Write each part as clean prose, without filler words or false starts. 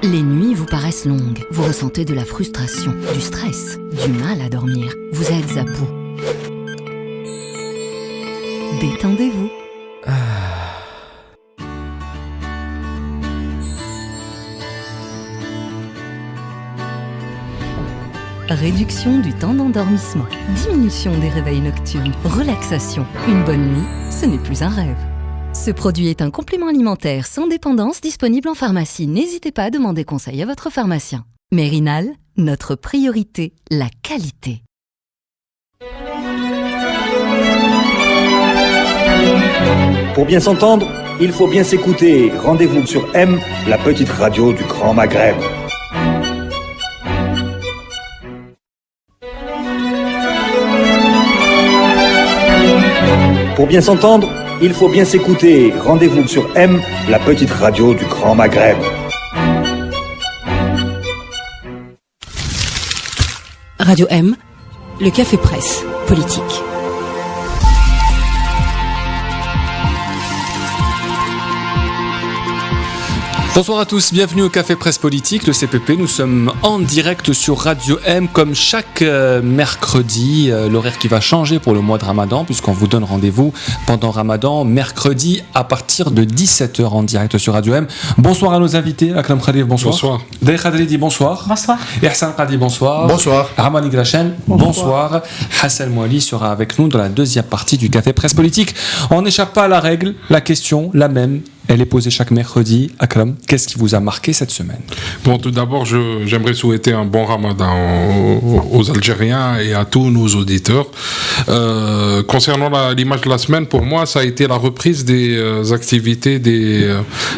Les nuits vous paraissent longues, vous ressentez de la frustration, du stress, du mal à dormir, vous êtes à bout. Détendez-vous. Réduction du temps d'endormissement, diminution des réveils nocturnes, relaxation. Une bonne nuit, ce n'est plus un rêve. Ce produit est un complément alimentaire sans dépendance disponible en pharmacie. N'hésitez pas à demander conseil à votre pharmacien. Mérinal, notre priorité, la qualité. Pour bien s'entendre, il faut bien s'écouter. Rendez-vous sur M, la petite radio du Grand Maghreb. Pour bien s'entendre, il faut bien s'écouter. Rendez-vous sur M, la petite radio du Grand Maghreb. Radio M, le café presse politique. Bonsoir à tous, bienvenue au Café Presse Politique, le CPP. Nous sommes en direct sur Radio M comme chaque mercredi, l'horaire qui va changer pour le mois de Ramadan puisqu'on vous donne rendez-vous pendant Ramadan, mercredi à partir de 17h en direct sur Radio M. Bonsoir à nos invités, Akram Khalif, bonsoir. Bonsoir. Day Khadridi, bonsoir. Bonsoir. Ihsan Qadi, bonsoir. Bonsoir. Ramani Grachen, bonsoir. Hassan Mouali sera avec nous dans la deuxième partie du Café Presse Politique. On n'échappe pas à la règle, la question, la même. Elle est posée chaque mercredi. Akram, qu'est-ce qui vous a marqué cette semaine ? Bon, tout d'abord, j'aimerais souhaiter un bon Ramadan aux Algériens et à tous nos auditeurs. Concernant l'image de la semaine, pour moi, ça a été la reprise des activités des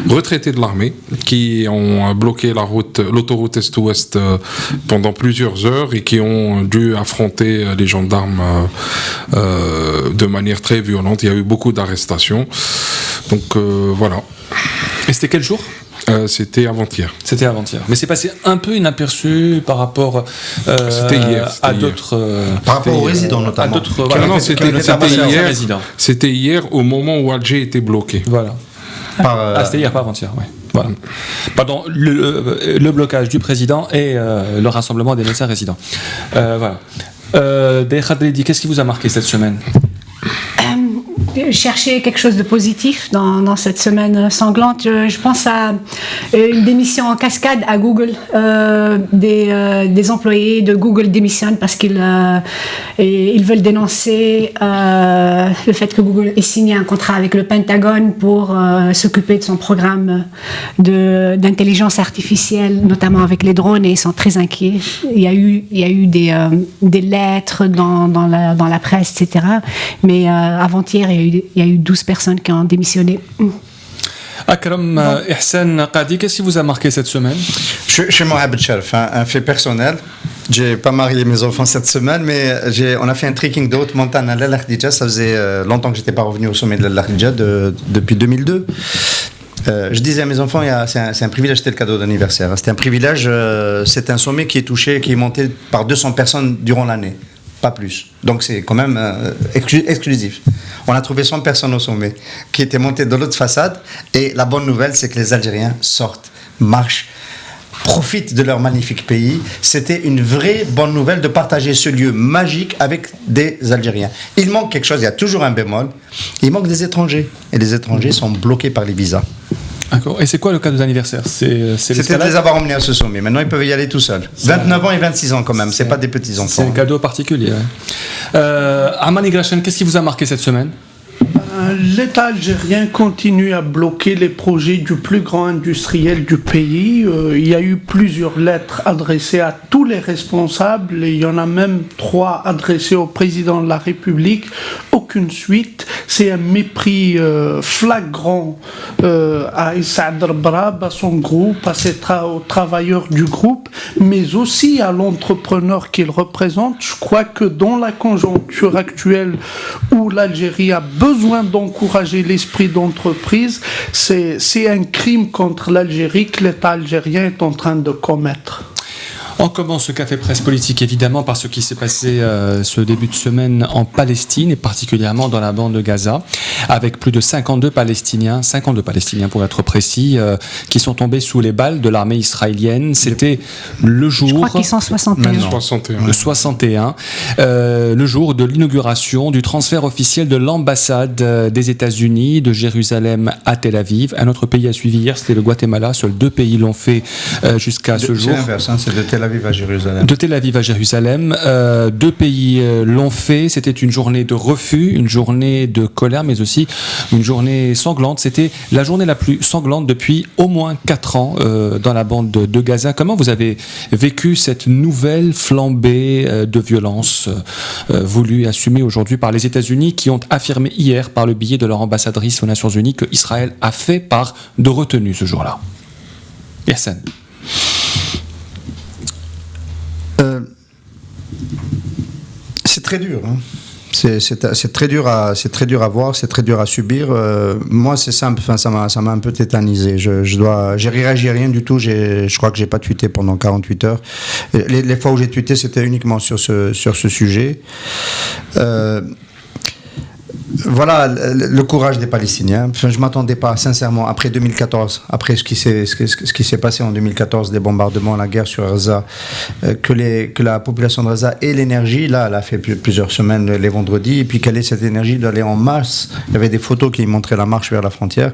retraités de l'armée qui ont bloqué l'autoroute Est-Ouest pendant plusieurs heures et qui ont dû affronter les gendarmes de manière très violente. Il y a eu beaucoup d'arrestations. Donc voilà. Et c'était quel jour ? C'était avant-hier. C'était avant-hier. Mais c'est passé un peu inaperçu par rapport c'était hier, à d'autres... par rapport aux résidents notamment. Non, c'était hier. C'était hier au moment où Alger était bloqué. Voilà. C'était hier, pas avant-hier, oui. Voilà. Pardon, le blocage du président et le rassemblement des médecins résidents. Voilà. Day Khadridi, qu'est-ce qui vous a marqué cette semaine ? Chercher quelque chose de positif dans cette semaine sanglante. Je pense à une démission en cascade à Google. Des employés de Google démissionnent parce qu'ils veulent dénoncer le fait que Google ait signé un contrat avec le Pentagone pour s'occuper de son programme d'intelligence artificielle, notamment avec les drones, et ils sont très inquiets. Il y a eu des lettres dans la presse, etc. Mais avant-hier, il y a eu 12 personnes qui ont démissionné. Akram, Ihsan Qadi, qu'est-ce qui vous a marqué cette semaine ? Chez Mohamed Sharif, un fait personnel. J'ai pas marié mes enfants cette semaine, mais on a fait un trekking de haute montagne à l'Al Khadija. Ça faisait longtemps que j'étais pas revenu au sommet de l'Al Khadija depuis 2002. Je disais à mes enfants, c'est un privilège, c'était le cadeau d'anniversaire. C'était un privilège, c'est un sommet qui est monté par 200 personnes durant l'année. Pas plus. Donc c'est quand même exclusif. On a trouvé 100 personnes au sommet qui étaient montées de l'autre façade. Et la bonne nouvelle, c'est que les Algériens sortent, marchent, profitent de leur magnifique pays. C'était une vraie bonne nouvelle de partager ce lieu magique avec des Algériens. Il manque quelque chose, il y a toujours un bémol. Il manque des étrangers. Et les étrangers sont bloqués par les visas. D'accord. Et c'est quoi le cadeau d'anniversaire ? C'était de les avoir emmenés à ce sommet. Maintenant, ils peuvent y aller tout seuls. 29 ans et 26 ans quand même. C'est pas des petits enfants. C'est un cadeau particulier. Amani Grachen, qu'est-ce qui vous a marqué cette semaine ? L'État algérien continue à bloquer les projets du plus grand industriel du pays. Il y a eu plusieurs lettres adressées à tous les responsables. Il y en a même 3 adressées au président de la République. Aucune suite. C'est un mépris flagrant à Issa Brab, à son groupe, aux travailleurs du groupe, mais aussi à l'entrepreneur qu'il représente. Je crois que dans la conjoncture actuelle où l'Algérie a besoin d'encourager l'esprit d'entreprise, c'est un crime contre l'Algérie que l'État algérien est en train de commettre. On commence ce café presse politique évidemment par ce qui s'est passé ce début de semaine en Palestine et particulièrement dans la bande de Gaza, avec plus de 52 Palestiniens pour être précis, qui sont tombés sous les balles de l'armée israélienne. C'était le jour... Je crois qu'ils sont 61. 61. Le jour de l'inauguration du transfert officiel de l'ambassade des États-Unis de Jérusalem à Tel Aviv. Un autre pays a suivi hier, c'était le Guatemala. Seuls 2 pays l'ont fait jusqu'à ce jour. C'est l'inverse, c'est de Tel Aviv à Jérusalem. De Tel Aviv à Jérusalem. 2 pays l'ont fait. C'était une journée de refus, une journée de colère, mais aussi une journée sanglante. C'était la journée la plus sanglante depuis au moins 4 ans dans la bande de Gaza. Comment vous avez vécu cette nouvelle flambée de violence voulue et assumée aujourd'hui par les États-Unis, qui ont affirmé hier par le biais de leur ambassadrice aux Nations Unies que Israël a fait part de retenue ce jour-là? Yassine. C'est très dur. C'est très dur à voir, c'est très dur à subir. Moi, c'est simple. Ça m'a un peu tétanisé. J'ai réagi rien du tout. Je crois que j'ai pas tweeté pendant 48 heures. Les fois où j'ai tweeté, c'était uniquement sur ce sujet. Voilà le courage des Palestiniens. Enfin, je m'attendais pas, sincèrement, après 2014, après ce qui s'est passé en 2014, des bombardements, la guerre sur Gaza, que la population de Gaza ait l'énergie. Là, elle a fait plusieurs semaines les vendredis, et puis qu'elle ait cette énergie d'aller en masse. Il y avait des photos qui montraient la marche vers la frontière.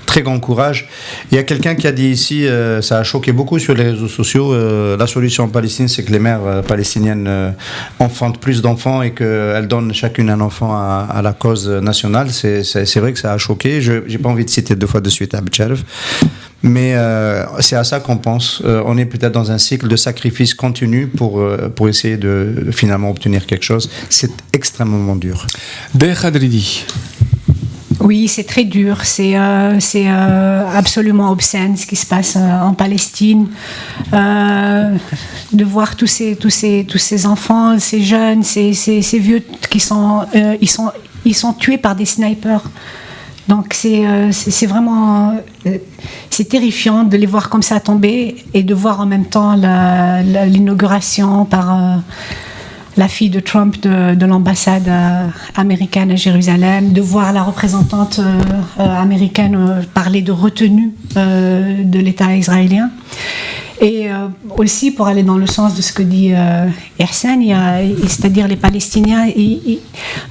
Très grand courage. Il y a quelqu'un qui a dit ici, ça a choqué beaucoup sur les réseaux sociaux, la solution en Palestine, c'est que les mères palestiniennes enfantent plus d'enfants et qu'elles donnent chacune un enfant à la cause nationale. C'est vrai que ça a choqué. Je n'ai pas envie de citer 2 fois de suite Abdel, mais c'est à ça qu'on pense. On est peut-être dans un cycle de sacrifice continu pour essayer de finalement obtenir quelque chose. C'est extrêmement dur. Khadridi. Oui, c'est très dur. C'est absolument obscène ce qui se passe en Palestine. De voir tous ces enfants, ces jeunes, ces vieux qui ils sont tués par des snipers. Donc c'est vraiment c'est terrifiant de les voir comme ça tomber et de voir en même temps l'inauguration par la fille de Trump de l'ambassade américaine à Jérusalem, de voir la représentante américaine parler de retenue de l'État israélien. Et aussi, pour aller dans le sens de ce que dit Ersan, c'est-à-dire les Palestiniens,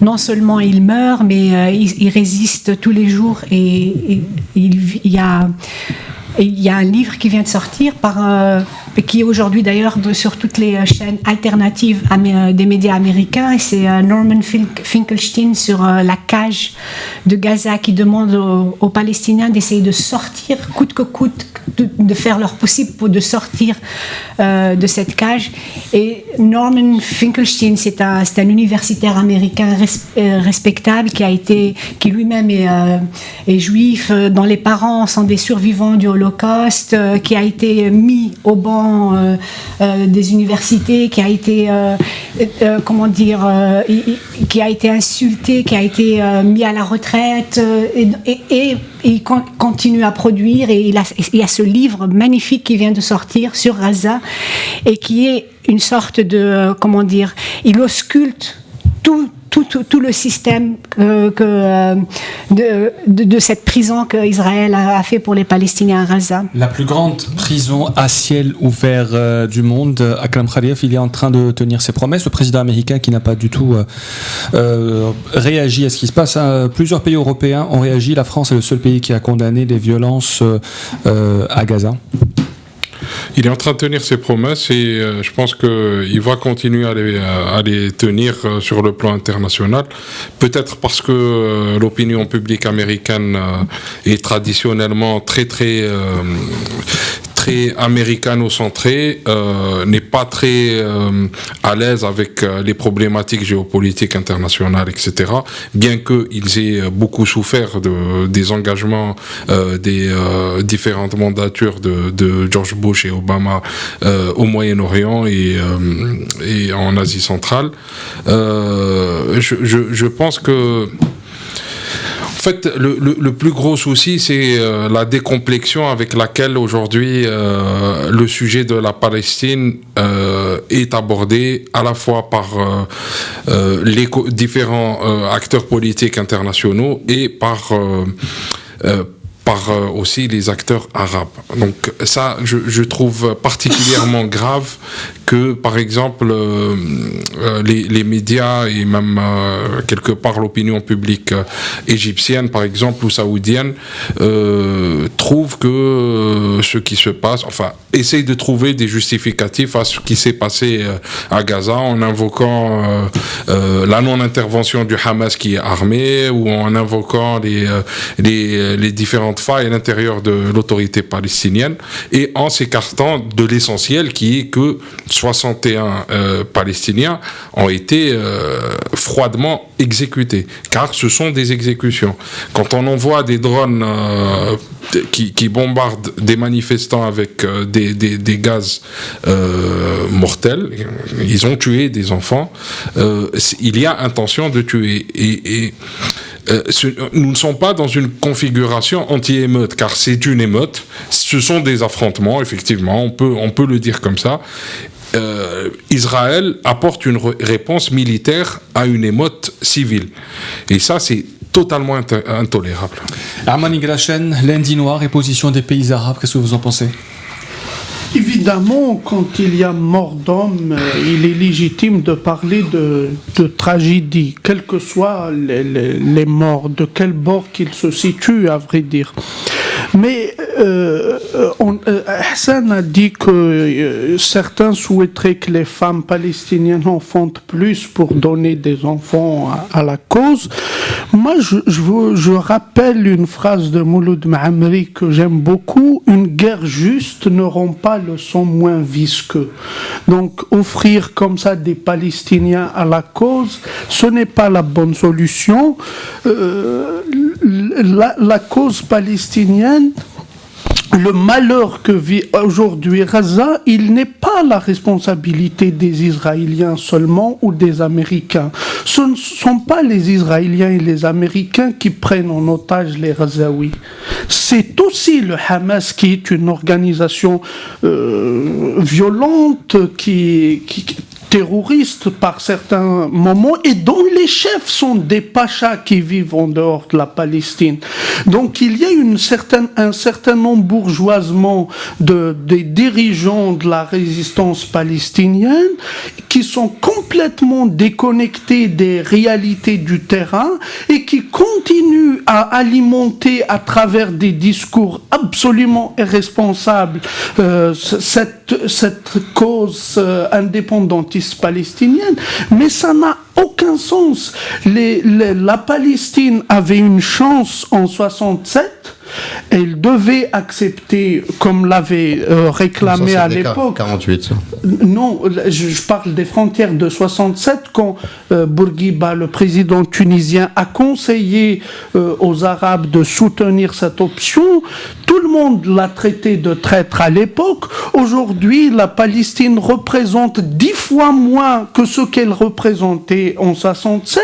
non seulement ils meurent, mais ils résistent tous les jours. Et il y a un livre qui vient de sortir qui est aujourd'hui d'ailleurs sur toutes les chaînes alternatives des médias américains, et c'est Norman Finkelstein sur la cage de Gaza, qui demande aux Palestiniens d'essayer de sortir coûte que coûte, de faire leur possible pour de sortir de cette cage. Et Norman Finkelstein, c'est un universitaire américain respectable qui lui-même est juif, dont les parents sont des survivants du Holocauste, qui a été mis au banc des universités, qui a été qui a été insulté, qui a été mis à la retraite, et il continue à produire, et il y a ce livre magnifique qui vient de sortir sur Gaza, et qui est une sorte de, il ausculte tout le système de cette prison qu'Israël a fait pour les Palestiniens à Gaza. La plus grande prison à ciel ouvert du monde. Akram Khaliev, il est en train de tenir ses promesses. Le président américain qui n'a pas du tout réagi à ce qui se passe. Plusieurs pays européens ont réagi. La France est le seul pays qui a condamné les violences à Gaza. Il est en train de tenir ses promesses, et je pense qu'il va continuer à les tenir sur le plan international. Peut-être parce que l'opinion publique américaine est traditionnellement très américano-centré, n'est pas très à l'aise avec les problématiques géopolitiques internationales, etc. Bien qu'ils aient beaucoup souffert des engagements des différentes mandatures de George Bush et Obama au Moyen-Orient et en Asie centrale. Je pense que fait, le plus gros souci, c'est la décomplexion avec laquelle aujourd'hui le sujet de la Palestine est abordé à la fois par les différents acteurs politiques internationaux et par aussi les acteurs arabes. Donc ça, je trouve particulièrement grave que, par exemple, les médias et même quelque part l'opinion publique égyptienne, par exemple, ou saoudienne, trouvent que ce qui se passe, enfin, essayent de trouver des justificatifs à ce qui s'est passé à Gaza en invoquant la non-intervention du Hamas qui est armé, ou en invoquant les différentes failles à l'intérieur de l'autorité palestinienne, et en s'écartant de l'essentiel qui est que 61 Palestiniens ont été froidement exécutés, car ce sont des exécutions. Quand on envoie des drones qui bombardent des manifestants avec des gaz mortels, ils ont tué des enfants, il y a intention de tuer. Et nous ne sommes pas dans une configuration anti-émeute, car c'est une émeute, ce sont des affrontements, effectivement, on peut le dire comme ça. Israël apporte une réponse militaire à une émeute civile. Et ça, c'est totalement intolérable. Armani Glachen, lundi noir et position des pays arabes, qu'est-ce que vous en pensez ? Évidemment, quand il y a mort d'homme, il est légitime de parler de tragédie, quels que soient les morts, de quel bord qu'ils se situent, à vrai dire. Mais Hassan a dit que certains souhaiteraient que les femmes palestiniennes enfantent plus pour donner des enfants à la cause. Moi, je rappelle une phrase de Mouloud Maamri que j'aime beaucoup: une guerre juste ne rend pas le sang moins visqueux. Donc, offrir comme ça des Palestiniens à la cause, ce n'est pas la bonne solution. La cause palestinienne, le malheur que vit aujourd'hui Gaza, il n'est pas la responsabilité des Israéliens seulement ou des Américains. Ce ne sont pas les Israéliens et les Américains qui prennent en otage les Gazaouis. C'est aussi le Hamas qui est une organisation violente, qui terroristes par certains moments, et dont les chefs sont des pachas qui vivent en dehors de la Palestine. Donc il y a un certain embourgeoisement des dirigeants de la résistance palestinienne qui sont complètement déconnectés des réalités du terrain et qui continuent à alimenter à travers des discours absolument irresponsables cette cause indépendantiste palestinienne, mais ça n'a aucun sens. La Palestine avait une chance en 67. Elle devait accepter, comme l'avait réclamé à l'époque. 48. Non, je parle des frontières de 67, quand Bourguiba, le président tunisien, a conseillé aux Arabes de soutenir cette option. Tout le monde l'a traité de traître à l'époque. Aujourd'hui, la Palestine représente 10 fois moins que ce qu'elle représentait en 67.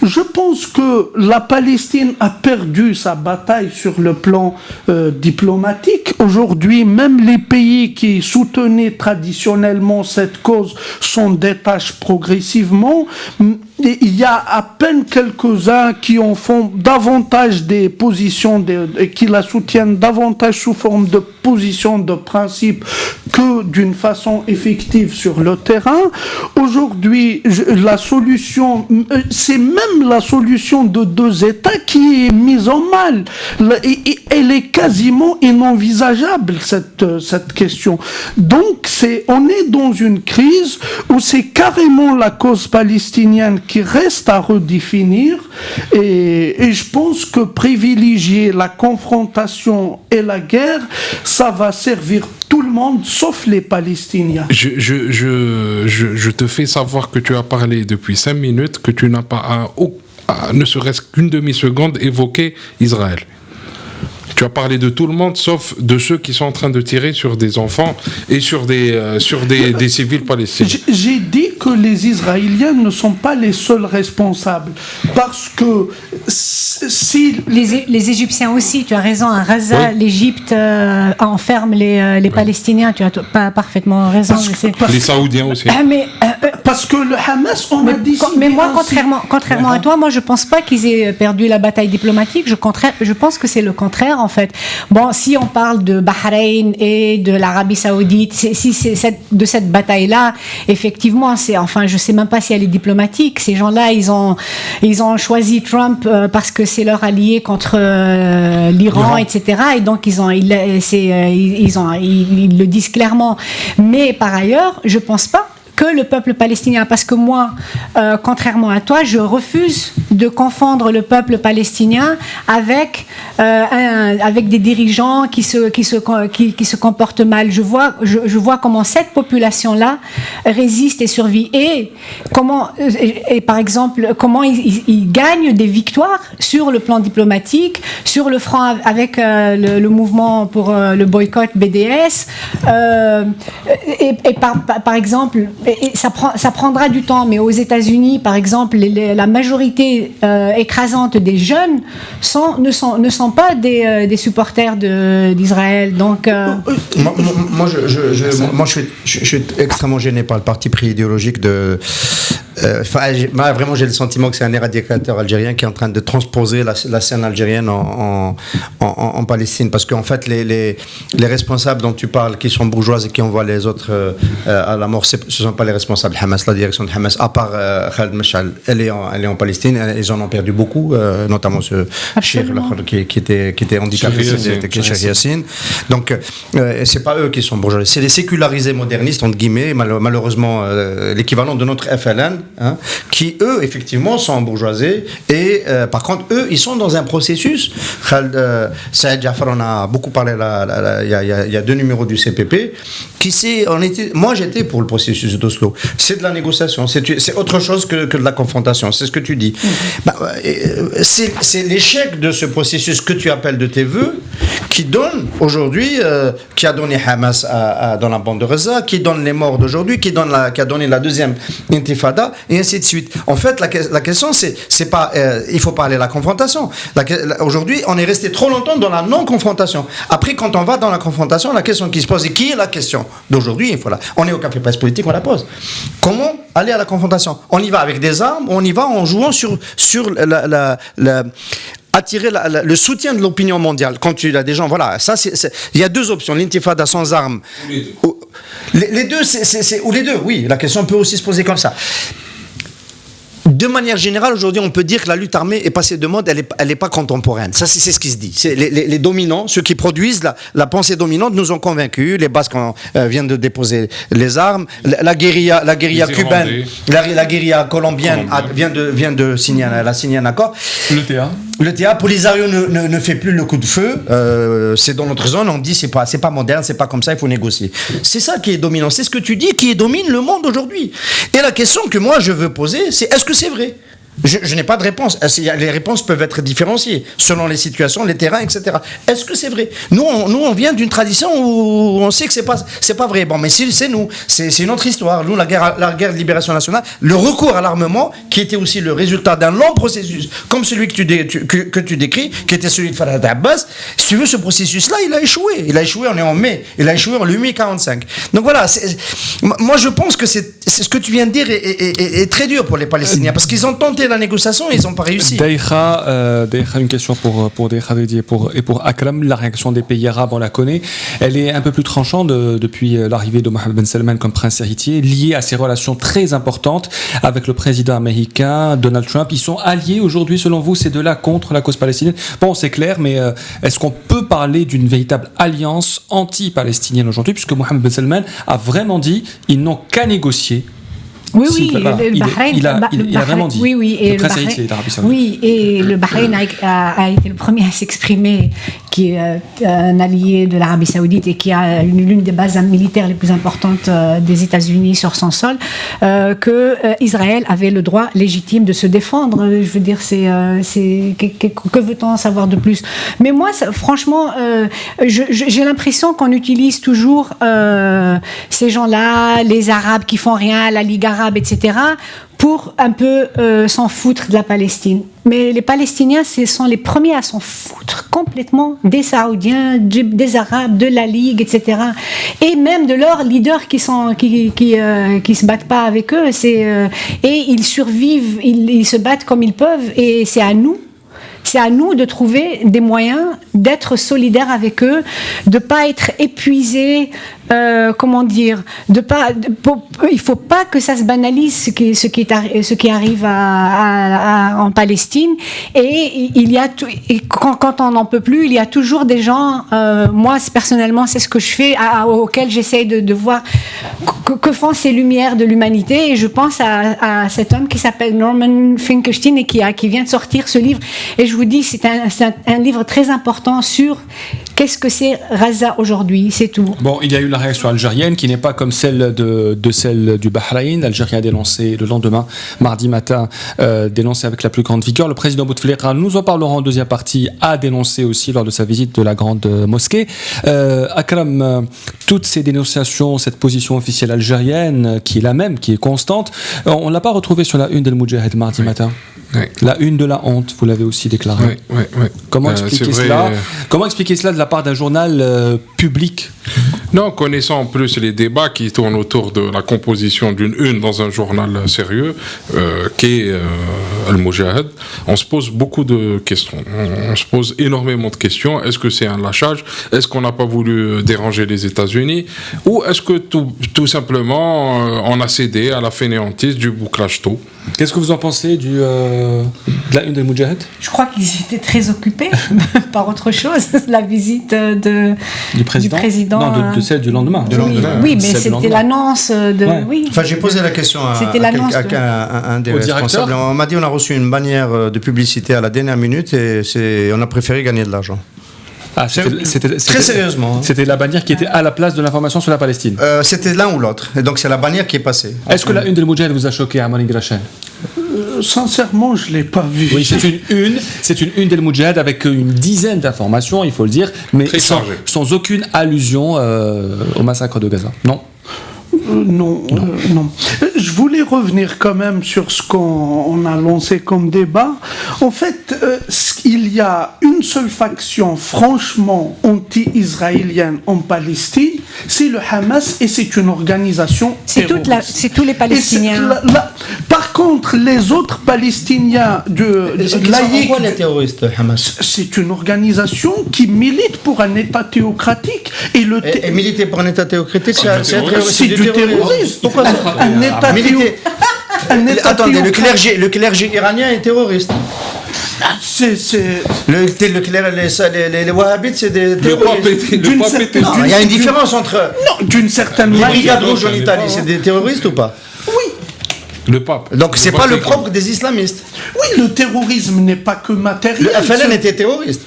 Je pense que la Palestine a perdu sa bataille sur le plan diplomatique. Aujourd'hui, même les pays qui soutenaient traditionnellement cette cause s'en détachent progressivement. Et il y a à peine quelques-uns qui en font davantage des positions, qui la soutiennent davantage sous forme de positions de principe que d'une façon effective sur le terrain. Aujourd'hui, la solution, c'est même la solution de 2 États qui est mise en mal. Et elle est quasiment inenvisageable, cette question. Donc, on est dans une crise où c'est carrément la cause palestinienne qui reste à redéfinir, et je pense que privilégier la confrontation et la guerre, ça va servir tout le monde sauf les Palestiniens. Je te fais savoir que tu as parlé depuis 5 minutes, que tu n'as pas ne serait-ce qu'une demi-seconde évoqué Israël. Tu as parlé de tout le monde, sauf de ceux qui sont en train de tirer sur des enfants et sur des civils palestiniens. J'ai dit que les Israéliens ne sont pas les seuls responsables. Parce que si... Les Égyptiens aussi, tu as raison, à Gaza, oui. L'Égypte enferme les Palestiniens, tu as parfaitement raison. Les Saoudiens aussi. Parce que le Hamas, on a dit... Mais moi, contrairement à toi, moi je pense pas qu'ils aient perdu la bataille diplomatique, je pense que c'est le contraire en fait. Bon, si on parle de Bahreïn et de l'Arabie Saoudite, si c'est de cette bataille-là, effectivement, je sais même pas si elle est diplomatique. Ces gens-là, ils ont choisi Trump parce que c'est leur allié contre l'Iran, etc. Et donc ils le disent clairement. Mais par ailleurs, je pense pas que le peuple palestinien, parce que moi, contrairement à toi, je refuse de confondre le peuple palestinien avec des dirigeants qui se comportent mal. Je vois comment cette population-là résiste et survit, et par exemple comment ils gagnent des victoires sur le plan diplomatique, sur le front avec le mouvement pour le boycott BDS, et par exemple. Et ça prendra du temps, mais aux États-Unis, par exemple, la majorité écrasante des jeunes ne sont pas des supporters d'Israël. Donc, moi, je suis extrêmement gêné par le parti pris idéologique de. Vraiment, j'ai le sentiment que c'est un éradicateur algérien qui est en train de transposer la scène algérienne en Palestine, parce qu'en fait les responsables dont tu parles, qui sont bourgeoises et qui envoient les autres à la mort, ce ne sont pas les responsables Hamas. La direction de Hamas, à part Khaled Mashal, elle est en Palestine. Ils en ont perdu beaucoup, notamment ce Cheikh qui était handicapé, qui est Cheikh Yassine. Donc c'est pas eux qui sont bourgeois, c'est les sécularisés modernistes entre guillemets, malheureusement l'équivalent de notre FLN. Qui eux effectivement sont bourgeoisés, et par contre eux ils sont dans un processus. Saïd Jafar en a beaucoup parlé il y a 2 numéros du CPP moi j'étais pour le processus d'Oslo. C'est de la négociation, c'est autre chose que de la confrontation, c'est ce que tu dis. C'est l'échec de ce processus que tu appelles de tes voeux qui donne aujourd'hui, qui a donné Hamas dans la bande de Gaza, qui donne les morts d'aujourd'hui, qui a donné la deuxième intifada, et ainsi de suite. En fait, la question, c'est pas, il faut pas aller à la confrontation. Aujourd'hui, on est resté trop longtemps dans la non-confrontation. Après, quand on va dans la confrontation, la question qui se pose, et qui est la question d'aujourd'hui, on est au Café Presse Politique, on la pose. Comment aller à la confrontation? On y va avec des armes, on y va en jouant sur attirer le soutien de l'opinion mondiale. Quand tu as des gens, il y a 2 options, l'intifada sans armes. Les deux, ou les deux, oui, la question peut aussi se poser comme ça. De manière générale, aujourd'hui, on peut dire que la lutte armée est passée de mode, elle est pas contemporaine. Ça, c'est ce qui se dit. Les dominants, ceux qui produisent la pensée dominante, nous ont convaincus. Les Basques viennent de déposer les armes. La guérilla cubaine, la guérilla colombienne vient de signer un accord. Le TA, Polisario ne fait plus le coup de feu. C'est dans notre zone. On dit c'est pas moderne, c'est pas comme ça. Il faut négocier. C'est ça qui est dominant. C'est ce que tu dis qui domine le monde aujourd'hui. Et la question que moi je veux poser, c'est est-ce que c'est vrai? Je n'ai pas de réponse. Les réponses peuvent être différenciées selon les situations, les terrains, etc. Est-ce que c'est vrai? Nous, on vient d'une tradition où on sait que c'est pas vrai. Bon, mais c'est nous. C'est une autre histoire. Nous, la guerre de libération nationale, le recours à l'armement, qui était aussi le résultat d'un long processus, comme celui que tu décris, qui était celui de Farhad Abbas. Si tu veux, ce processus-là, il a échoué. On est en mai. Il a échoué en 1945. Donc voilà. Moi, je pense que c'est ce que tu viens de dire est très dur pour les Palestiniens, parce qu'ils ont tenté la négociation et ils n'ont pas réussi. Daïcha, une question pour Daïcha et pour Akram. La réaction des pays arabes, on la connaît. Elle est un peu plus tranchante depuis l'arrivée de Mohammed Ben Salman comme prince héritier, liée à ses relations très importantes avec le président américain Donald Trump. Ils sont alliés aujourd'hui, selon vous, ces deux-là contre la cause palestinienne? Bon, c'est clair, mais est-ce qu'on peut parler d'une véritable alliance anti-palestinienne aujourd'hui, puisque Mohammed Ben Salman a vraiment dit ils n'ont qu'à négocier? Oui, le Bahreïn, il a vraiment dit. Oui, et le Bahreïn, et le Bahreïn a été le premier à s'exprimer qui est un allié de l'Arabie Saoudite et qui a l'une des bases militaires les plus importantes des États-Unis sur son sol, que Israël avait le droit légitime de se défendre. Je veux dire, que veut-on en savoir de plus? Mais moi, franchement, j'ai l'impression qu'on utilise toujours ces gens-là, les Arabes qui font rien, la Ligue arabe, etc., pour un peu s'en foutre de la Palestine. Mais les Palestiniens, ce sont les premiers à s'en foutre complètement des Saoudiens, des Arabes, de la Ligue, etc. Et même de leurs leaders qui se battent pas avec eux. Et ils survivent, ils se battent comme ils peuvent. Et c'est à nous de trouver des moyens d'être solidaires avec eux, de pas être épuisés, il faut pas que ça se banalise ce qui arrive en Palestine. Et quand on n'en peut plus, il y a toujours des gens. Moi personnellement, c'est ce que je fais, auquel j'essaye de voir que font ces lumières de l'humanité. Et je pense à cet homme qui s'appelle Norman Finkelstein et qui vient de sortir ce livre. Et je vous dis, c'est un livre très important sur qu'est-ce que c'est Gaza aujourd'hui, c'est tout. Bon, il y a eu la réaction algérienne qui n'est pas comme celle celle du Bahreïn. L'Algérie a dénoncé le lendemain, mardi matin, dénoncé avec la plus grande vigueur. Le président Bouteflika, nous en parlerons en deuxième partie, a dénoncé aussi lors de sa visite de la grande mosquée. Akram, toutes ces dénonciations, cette position officielle algérienne qui est la même, qui est constante, on ne l'a pas retrouvée sur la une d'El Moudjahid mardi matin. Oui. La une de la honte, vous l'avez aussi déclaré. Oui. Comment expliquer cela Comment expliquer cela de la part d'un journal public? Non, connaissant en plus les débats qui tournent autour de la composition d'une une dans un journal sérieux, qu'est Al Moudjahid, on se pose beaucoup de questions. On se pose énormément de questions. Est-ce que c'est un lâchage? Est-ce qu'on n'a pas voulu déranger les États-Unis? Ou est-ce que tout simplement on a cédé à la fainéantise du bouclage tôt? Qu'est-ce que vous en pensez de la une d'Al Moudjahid? Je crois qu'ils étaient très occupés par autre chose. La visite du président. Non, de celle du lendemain. Oui, mais c'était l'annonce de. Ouais. Oui. Enfin, j'ai posé la question à un des responsables. On m'a dit on a reçu une bannière de publicité à la dernière minute et on a préféré gagner de l'argent. Ah, c'était très sérieusement. C'était la bannière qui était à la place de l'information sur la Palestine. C'était l'un ou l'autre. Et donc c'est la bannière qui est passée. Est-ce que la une de Moudjahid vous a choqué, Amani Grachen? Sincèrement, je ne l'ai pas vue. Oui, c'est une une d'El Moudjahid avec une dizaine d'informations, il faut le dire, mais sans aucune allusion au massacre de Gaza. Non. Non. Je voulais revenir quand même sur ce qu'on a lancé comme débat. En fait, il y a une seule faction franchement anti-israélienne en Palestine, c'est le Hamas et c'est une organisation terroriste. C'est tous les Palestiniens. Par contre, les autres Palestiniens laïcs... Pourquoi les terroristes, Hamas? C'est une organisation qui milite pour un État théocratique. Et militer pour un État théocratique, c'est du terrorisme. Pourquoi ça? Un État théocratique. Attendez, le clergé iranien est terroriste. Les wahhabites, c'est des terroristes. Il y a une différence entre. Non, d'une certaine manière. Les brigades rouges en Italie, c'est des terroristes ou pas? Oui. Le pape. Donc c'est pas le propre des islamistes. Oui, le terrorisme n'est pas que matériel. Le FLN était terroriste.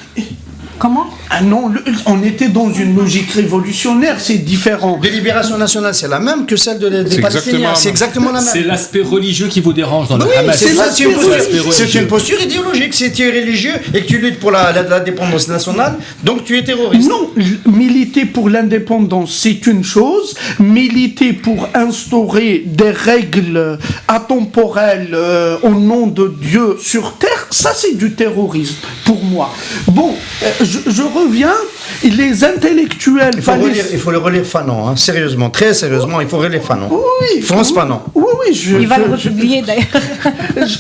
Comment? Ah non, on était dans une logique révolutionnaire, c'est différent. De libération nationale, c'est la même que celle des Palestiniens. C'est exactement la même. C'est l'aspect religieux qui vous dérange dans le Hamas. C'est une posture idéologique. Si tu es religieux et que tu luttes pour l'indépendance nationale, donc tu es terroriste. Non, militer pour l'indépendance, c'est une chose. Militer pour instaurer des règles atemporelles au nom de Dieu sur terre, ça c'est du terrorisme pour moi. Bon, je reviens, les intellectuels... Il faut le relire Fanon, hein, sérieusement, très sérieusement, il faut relire Fanon. Oui, France Fanon. Oui, il va le republier d'ailleurs.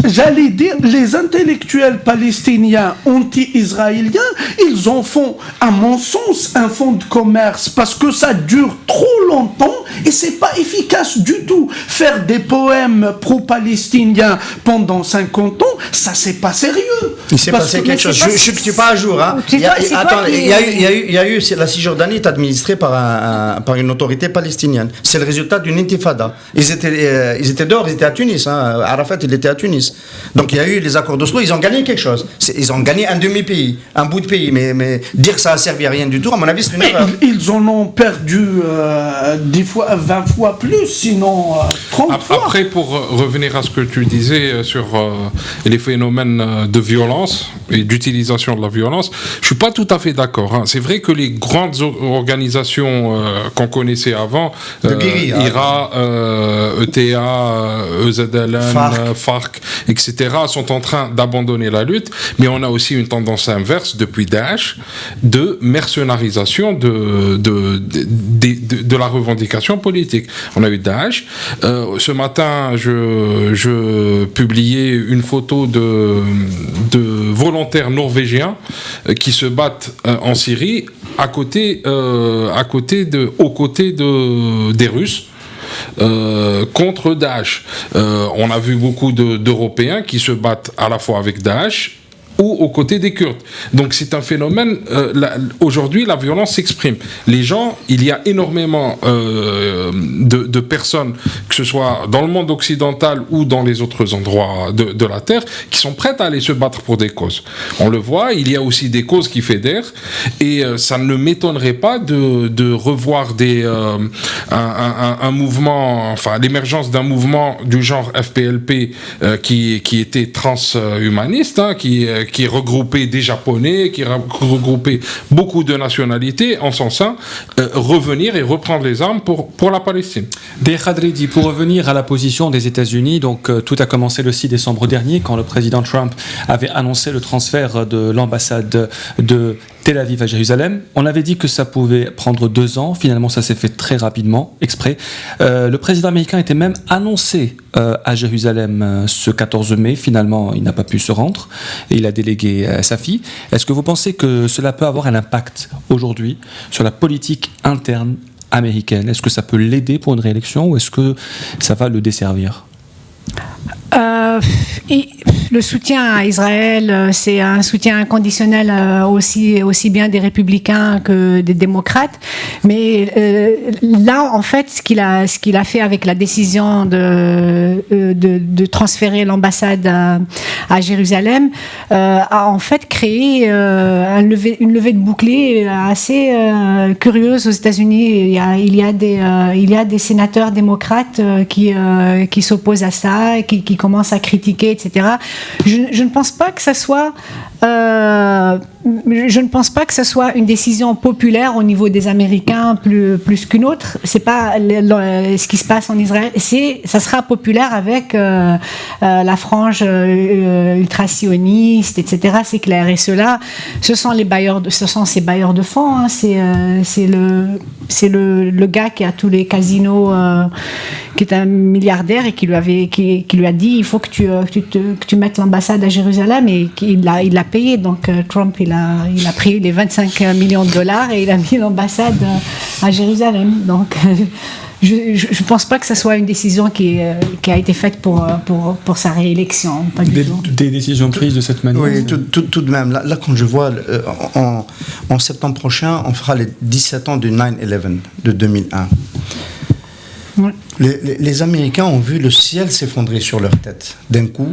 J'allais dire, les intellectuels palestiniens anti-israéliens, ils en font, à mon sens, un fonds de commerce, parce que ça dure trop longtemps et c'est pas efficace du tout. Faire des poèmes pro-palestiniens pendant 50 ans, ça c'est pas sérieux. Il s'est passé quelque chose. Je ne suis pas à jour. Hein. Il y a il y a eu la Cisjordanie est administrée par une autorité palestinienne. C'est le résultat d'une intifada. Ils étaient dehors, ils étaient à Tunis. Arafat, il était à Tunis. Donc il y a eu les accords d'Oslo, ils ont gagné quelque chose. Ils ont gagné un demi-pays, un bout de pays. Mais dire que ça a servi à rien du tout, à mon avis, c'est une erreur. Ils en ont perdu 10 fois, 20 fois plus, sinon 30 fois. Après, pour revenir à ce que tu disais sur les phénomènes de violence et d'utilisation de la violence, je suis pas tout à fait d'accord. C'est vrai que les grandes organisations qu'on connaissait avant, IRA, ETA, EZLN, FARC, etc., sont en train d'abandonner la lutte, mais on a aussi une tendance inverse depuis Daesh de mercenarisation de la revendication politique. On a eu Daesh. Ce matin, je publiais une photo de volontaires norvégiens qui se battent en Syrie aux côtés des Russes. Contre Daesh. On a vu beaucoup d'Européens qui se battent à la fois avec Daesh ou aux côtés des Kurdes. Donc c'est un phénomène, aujourd'hui la violence s'exprime. Les gens, il y a énormément de personnes, que ce soit dans le monde occidental ou dans les autres endroits de la Terre, qui sont prêtes à aller se battre pour des causes. On le voit, il y a aussi des causes qui fédèrent, et ça ne m'étonnerait pas de revoir un mouvement, enfin l'émergence d'un mouvement du genre FPLP qui était transhumaniste, qui regroupait des Japonais, qui regroupait beaucoup de nationalités en son sein, revenir et reprendre les armes pour la Palestine. Deher Khadridi, pour revenir à la position des États-Unis, donc tout a commencé le 6 décembre dernier quand le président Trump avait annoncé le transfert de l'ambassade de Tel Aviv à Jérusalem. On avait dit que ça pouvait prendre 2 ans. Finalement, ça s'est fait très rapidement, exprès. Le président américain était même annoncé à Jérusalem ce 14 mai. Finalement, il n'a pas pu se rendre et il a délégué sa fille. Est-ce que vous pensez que cela peut avoir un impact aujourd'hui sur la politique interne américaine? Est-ce que ça peut l'aider pour une réélection ou est-ce que ça va le desservir? Et le soutien à Israël, c'est un soutien inconditionnel aussi bien des républicains que des démocrates. Mais là, en fait, ce qu'il a fait avec la décision de transférer l'ambassade à Jérusalem a en fait créé une levée de bouclier assez curieuse aux États-Unis. Il y a des sénateurs démocrates qui s'opposent à ça, qui commencent à critiquer, etc. Je ne pense pas que ça soit une décision populaire au niveau des Américains plus qu'une autre. C'est pas ce qui se passe en Israël. Ça sera populaire avec la frange ultra-sioniste, etc. C'est clair. Et ceux-là, ce sont ces bailleurs de fonds. Hein. C'est le gars qui a tous les casinos, qui est un milliardaire et qui lui a dit il faut que tu mettes l'ambassade à Jérusalem, et il l'a payé. Donc Trump il a pris les 25 millions de dollars et il a mis l'ambassade à Jérusalem. Donc je ne pense pas que ce soit une décision qui a été faite pour sa réélection. Pas du tout. Des décisions prises de cette manière. Oui, tout de même. Là, quand je vois, en septembre prochain, on fera les 17 ans du 9/11 de 2001. Ouais. Les Américains ont vu le ciel s'effondrer sur leur tête d'un coup.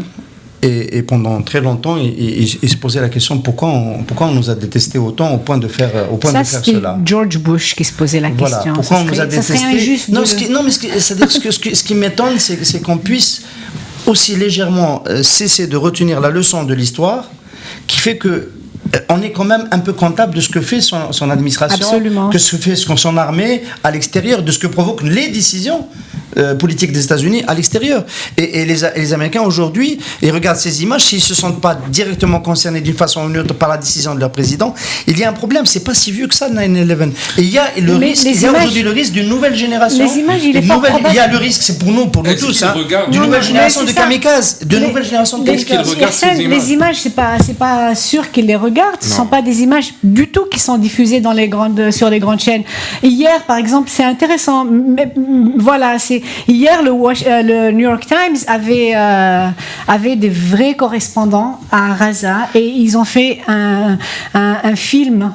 Et pendant très longtemps, ils se posaient la question pourquoi on nous a détestés autant au point de faire cela. C'est George Bush qui se posait la question. Pourquoi on nous a détestés? Ce qui m'étonne, c'est qu'on puisse aussi légèrement cesser de retenir la leçon de l'histoire, qui fait que on est quand même un peu comptable de ce que fait son administration, Absolument. Que ce que fait son armée à l'extérieur, de ce que provoquent les décisions politiques des États-Unis à l'extérieur. Et les Américains aujourd'hui, ils regardent ces images, s'ils ne se sentent pas directement concernés d'une façon ou d'une autre par la décision de leur président, il y a un problème. C'est pas si vieux que ça, 9/11. Et il y a aujourd'hui le risque d'une nouvelle génération. Les images, il y a le risque, c'est pour nous tous, d'une nouvelle génération de kamikazes. Les images, c'est pas sûr qu'ils les regardent. Ce ne sont pas des images du tout qui sont diffusées sur les grandes chaînes. Hier, par exemple, c'est intéressant. Mais, voilà, c'est hier, le New York Times avait des vrais correspondants à Gaza et ils ont fait un film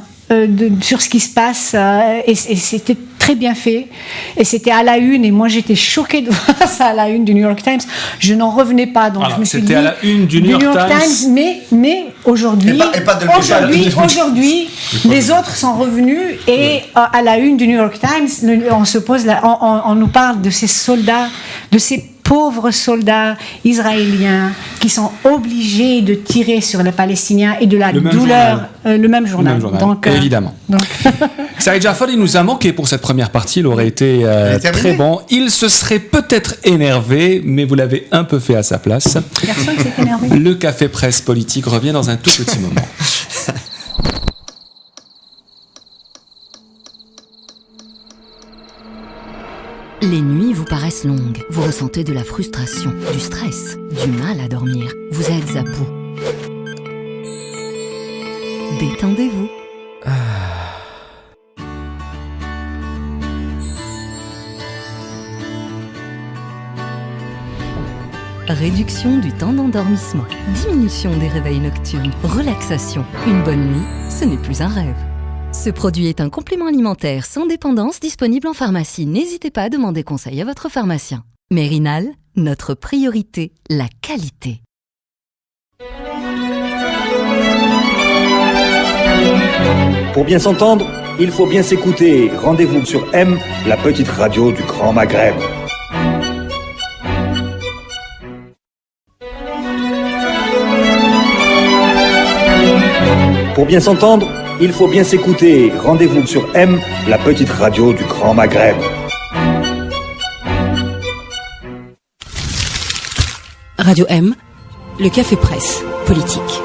sur ce qui se passe et c'était très bien fait et c'était à la une et moi j'étais choquée de voir ça à la une du New York Times, je n'en revenais pas, donc alors, je me suis c'était dit à la une du New York Times mais aujourd'hui les autres sont revenus et à la une du New York Times on nous parle de ces soldats, de ces pauvres soldats israéliens qui sont obligés de tirer sur les Palestiniens et de la douleur. Le même journal. Donc, évidemment. Saïd Jafari nous a manqué pour cette première partie. Il aurait été très bon. Il se serait peut-être énervé, mais vous l'avez un peu fait à sa place. Personne s'est énervé. Le Café Presse Politique revient dans un tout petit moment. Les nuits vous paraissent longues, vous ressentez de la frustration, du stress, du mal à dormir, vous êtes à bout. Détendez-vous. Réduction du temps d'endormissement, diminution des réveils nocturnes, relaxation. Une bonne nuit, ce n'est plus un rêve. Ce produit est un complément alimentaire sans dépendance disponible en pharmacie. N'hésitez pas à demander conseil à votre pharmacien. Mérinal, notre priorité, la qualité. Pour bien s'entendre, il faut bien s'écouter. Rendez-vous sur M, la petite radio du Grand Maghreb. Pour bien s'entendre, il faut bien s'écouter. Rendez-vous sur M, la petite radio du Grand Maghreb. Radio M, le Café Presse Politique.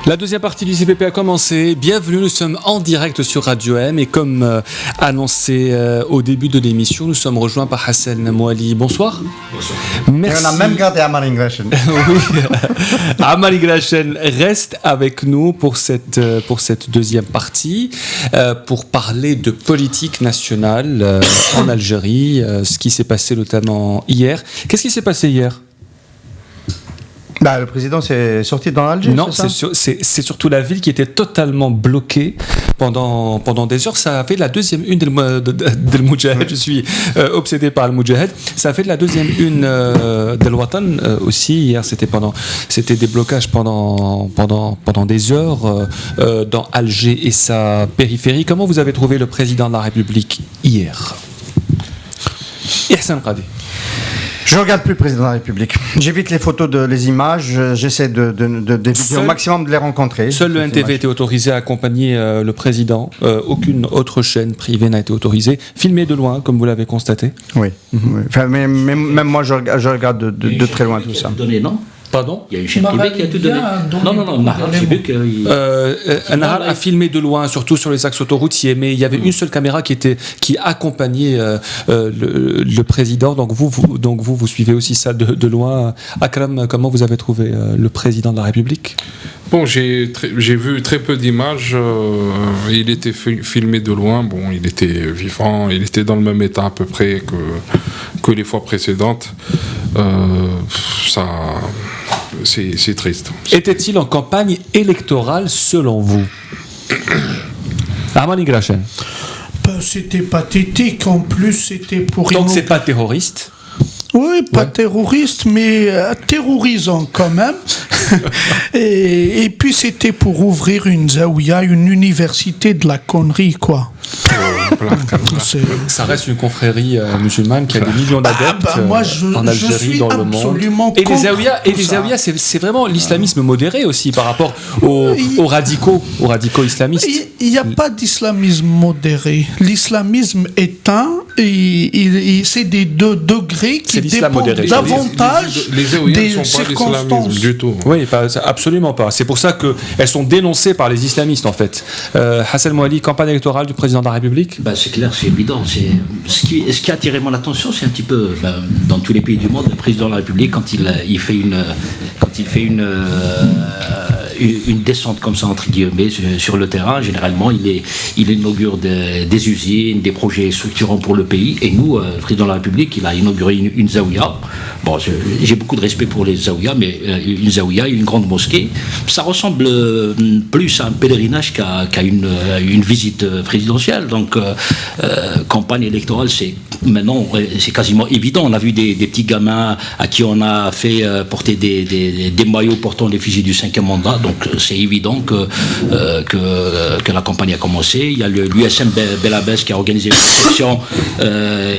La deuxième partie du CPP a commencé. Bienvenue, nous sommes en direct sur Radio M et comme annoncé au début de l'émission, nous sommes rejoints par Hassan Mouali. Bonsoir. Bonsoir. Merci. Et on a même gardé Amar Ingrashen. Oui, Amar Ingrashen reste avec nous pour cette deuxième partie pour parler de politique nationale en Algérie, ce qui s'est passé notamment hier. Qu'est-ce qui s'est passé hier ? Le président s'est sorti dans l'Alger. Non, c'est surtout la ville qui était totalement bloquée pendant des heures. Ça a fait la deuxième une de Moudjahed. Je suis obsédé par le Moudjahed. Ça a fait de la deuxième une de Watan aussi. Hier, c'était des blocages pendant des heures dans Alger et sa périphérie. Comment vous avez trouvé le président de la République hier ? Ihsan Qadi. Je ne regarde plus le président de la République. J'évite les photos, les images. J'essaie d'éviter au maximum de les rencontrer. Seul le NTV était autorisé à accompagner le président. Aucune autre chaîne privée n'a été autorisée. Filmé de loin, comme vous l'avez constaté. Oui. Oui. Enfin, même moi, je regarde de très loin tout ça. Donné, non ? Pardon ? Il y a une chaîne privée qui a tout donné. Non, Nahar, j'ai vu qu'il... Nahar a filmé de loin, surtout sur les axes autoroutiers, mais il y avait une seule caméra qui accompagnait le président. Donc vous suivez aussi ça de loin. Akram, comment vous avez trouvé le président de la République ? Bon, j'ai vu très peu d'images. Il était filmé de loin. Bon, il était vivant. Il était dans le même état à peu près que les fois précédentes. C'est triste. Était-il en campagne électorale selon vous ? Armand Ingrashen. C'était pathétique. En plus, c'était pour... Donc c'est pas terroriste ? Oui, pas terroriste, mais terrorisant quand même. et puis c'était pour ouvrir une zaouia, une université de la connerie, quoi. Ça reste une confrérie musulmane qui a des millions d'adeptes en Algérie, dans le monde. Et les zaouias, c'est vraiment l'islamisme modéré aussi par rapport aux radicaux islamistes. Il n'y a pas d'islamisme modéré. L'islamisme est c'est des deux degrés qui dépendent davantage des circonstances. Du tout. Oui, absolument pas. C'est pour ça qu'elles sont dénoncées par les islamistes en fait. Hassan Mouali, campagne électorale du président de la République. C'est clair, c'est évident. Ce qui a attiré mon attention, c'est un petit peu dans tous les pays du monde, le président de la République quand il fait une une descente comme ça, entre guillemets, sur le terrain. Généralement, il inaugure des usines, des projets structurants pour le pays. Et nous, le président de la République, il a inauguré une zaouïa. Bon, j'ai beaucoup de respect pour les zaouïas, mais une zaouïa, une grande mosquée, ça ressemble plus à un pèlerinage qu'à une visite présidentielle. Donc, campagne électorale, maintenant, c'est quasiment évident. On a vu des petits gamins à qui on a fait porter des maillots portant l'effigie du 5e mandat. Donc, c'est évident que la campagne a commencé. Il y a l'USM Belabès qui a organisé une session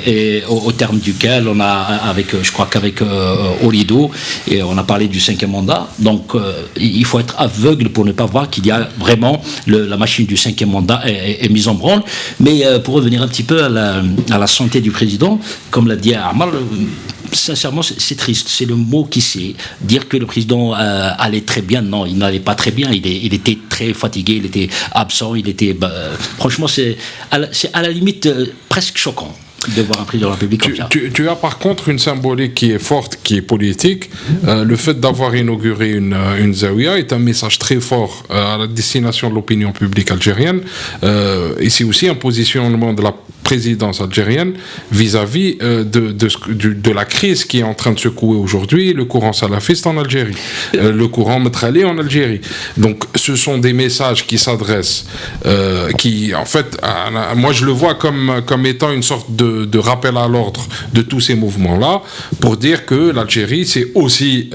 et au terme duquel on a, je crois qu'avec Olido, et on a parlé du 5e mandat. Donc, il faut être aveugle pour ne pas voir qu'il y a vraiment la machine du 5e mandat est mise en branle. Mais pour revenir un petit peu à la santé du président, comme l'a dit Ammar, sincèrement, c'est triste. C'est le mot qui sait. Dire que le président allait très bien, non, il n'allait pas très bien. Il était très fatigué, il était absent, franchement, c'est à la limite presque choquant de voir un président de la République comme ça. Tu as par contre une symbolique qui est forte, qui est politique. Le fait d'avoir inauguré une zaouïa est un message très fort à la destination de l'opinion publique algérienne. Et c'est aussi un positionnement de la présidence algérienne vis-à-vis de la crise qui est en train de secouer aujourd'hui le courant salafiste en Algérie, le courant metrali en Algérie. Donc ce sont des messages qui s'adressent, qui en fait, moi je le vois comme étant une sorte de rappel à l'ordre de tous ces mouvements-là, pour dire que l'Algérie, c'est aussi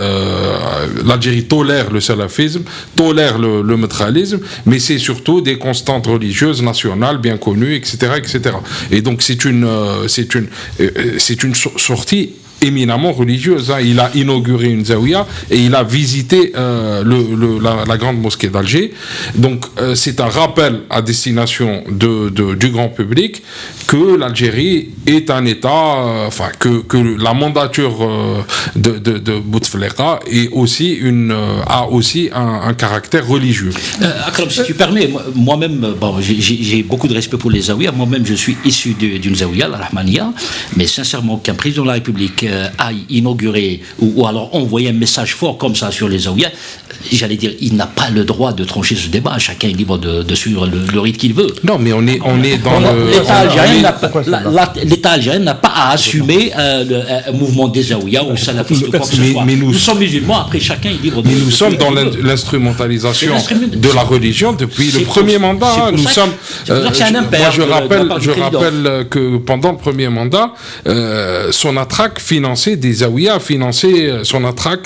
l'Algérie tolère le salafisme, tolère le metralisme, mais c'est surtout des constantes religieuses nationales bien connues, etc., etc. Et donc c'est une sortie éminemment religieuse. Il a inauguré une zaouïa et il a visité la grande mosquée d'Alger. Donc c'est un rappel à destination du grand public que l'Algérie est un État, que la mandature de Bouteflika a aussi un caractère religieux. Akram, si tu permets, moi-même, j'ai beaucoup de respect pour les zaouïas. Moi-même, je suis issu d'une zaouïa, la Rahmania, mais sincèrement, qu'un président de la République aille inaugurer ou alors envoyer un message fort comme ça sur les zaouïas, j'allais dire, il n'a pas le droit de trancher ce débat. Chacun est libre de suivre le rythme qu'il veut. Non, mais on est dans l'État algérien n'a pas à assumer un mouvement des zaouïas ou salafistes ou quoi que ce soit. Nous sommes musulmans, après chacun est libre de... Mais nous sommes dans l'instrumentalisation de la religion depuis le premier mandat. Nous sommes... Moi, je rappelle que pendant le premier mandat, Sonatrach finançait des zaouïas, Sonatrach